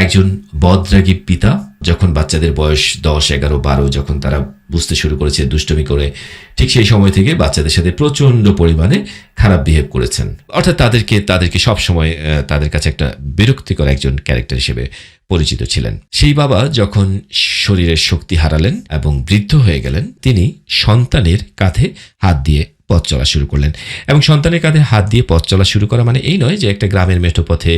একজন বদরাগী পিতা যখন বাচ্চাদের বয়স 10, 11, 12 যখন তারা বুঝতে শুরু করেছে দুষ্টমি করে, ঠিক সেই সময় থেকে বাচ্চাদের সাথে প্রচন্ড পরিমাণে খারাপ বিহেভ করেছেন। অর্থাৎ তাদেরকে সবসময় তাদের কাছে একটা বিরক্তিকর একজন ক্যারেক্টার হিসেবে পরিচিত ছিলেন। সেই বাবা যখন শরীরের শক্তি হারালেন এবং বৃদ্ধ হয়ে গেলেন, তিনি সন্তানের কাঁধে হাত দিয়ে পথ চলা শুরু করলেন। এবং সন্তানের কাঁধে হাত দিয়ে পথ চলা শুরু করা মানে এই নয় যে একটা গ্রামের মেঠো পথে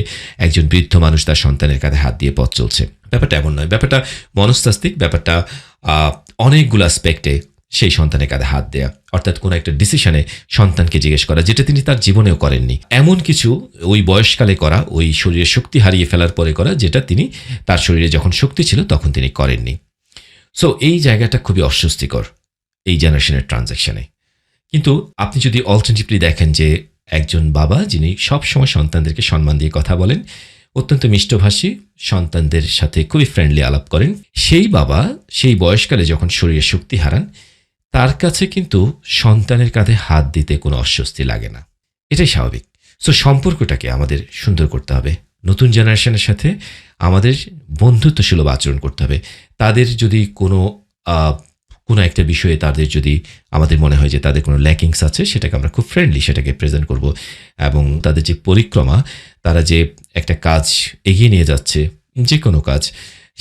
একজন বৃদ্ধ মানুষ তার সন্তানের কাঁধে হাত দিয়ে পথ চলছে। ব্যাপারটা এমন নয়, ব্যাপারটা মনস্তাত্ত্বিক, ব্যাপারটা অনেকগুলো অ্যাসপেক্টে সেই সন্তানের কাঁধে হাত দেয়া, অর্থাৎ কোনো একটা ডিসিশনে সন্তানকে জিজ্ঞেস করা যেটা তিনি তার জীবনেও করেননি, এমন কিছু ওই বয়সকালে করা, ওই শরীরের শক্তি হারিয়ে ফেলার পরে করা যেটা তিনি তার শরীরে যখন শক্তি ছিল তখন তিনি করেননি। সো এই জায়গাটা খুবই অস্বস্তিকর এই জেনারেশনের ট্রানজ্যাকশনে। কিন্তু আপনি যদি অল্টারনেটিভলি দেখেন যে একজন বাবা যিনি সবসময় সন্তানদেরকে সম্মান দিয়ে কথা বলেন, অত্যন্ত মিষ্টভাষী, সন্তানদের সাথে খুবই ফ্রেন্ডলি আলাপ করেন, সেই বাবা সেই বয়সকালে যখন শরীরে শক্তি হারান তার কাছে কিন্তু সন্তানের কাঁধে হাত দিতে কোনো অস্বস্তি লাগে না। এটাই স্বাভাবিক। সো সম্পর্কটাকে আমাদের সুন্দর করতে হবে, নতুন জেনারেশনের সাথে আমাদের বন্ধুত্বসুলভ আচরণ করতে হবে। তাদের যদি কোনো একটা বিষয়ে তাদের যদি আমাদের মনে হয় যে তাদের কোনো ল্যাকিংস আছে, সেটাকে আমরা খুব ফ্রেন্ডলি সেটাকে প্রেজেন্ট করব। এবং তাদের যে পরিক্রমা, তারা যে একটা কাজ এগিয়ে নিয়ে যাচ্ছে, যে কোনো কাজ,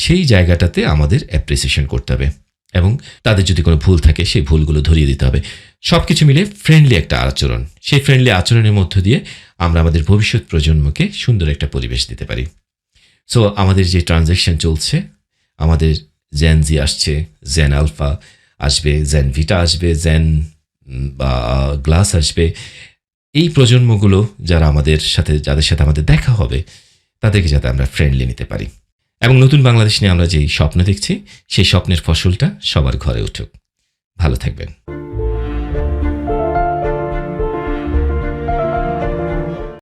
সেই জায়গাটাতে আমাদের অ্যাপ্রিসিয়েশন করতে হবে এবং তাদের যদি কোনো ভুল থাকে সেই ভুলগুলো ধরিয়ে দিতে হবে। সব কিছু মিলে ফ্রেন্ডলি একটা আচরণ, সেই ফ্রেন্ডলি আচরণের মধ্য দিয়ে আমরা আমাদের ভবিষ্যৎ প্রজন্মকে সুন্দর একটা পরিবেশ দিতে পারি। সো আমাদের যে ট্রানজ্যাকশন চলছে, আমাদের জেন জি আসছে, জেন আলফা আসবে, জেন ভিটা আসবে, জেন বা গ্লাস আসবে, এই প্রজন্মগুলো যাদের সাথে আমাদের দেখা হবে তাদেরকে যাতে আমরা ফ্রেন্ডলি নিতে পারি। এবং নতুন বাংলাদেশ নিয়ে আমরা যেই স্বপ্ন দেখছি সেই স্বপ্নের ফসলটা সবার ঘরে উঠুক। ভালো থাকবেন।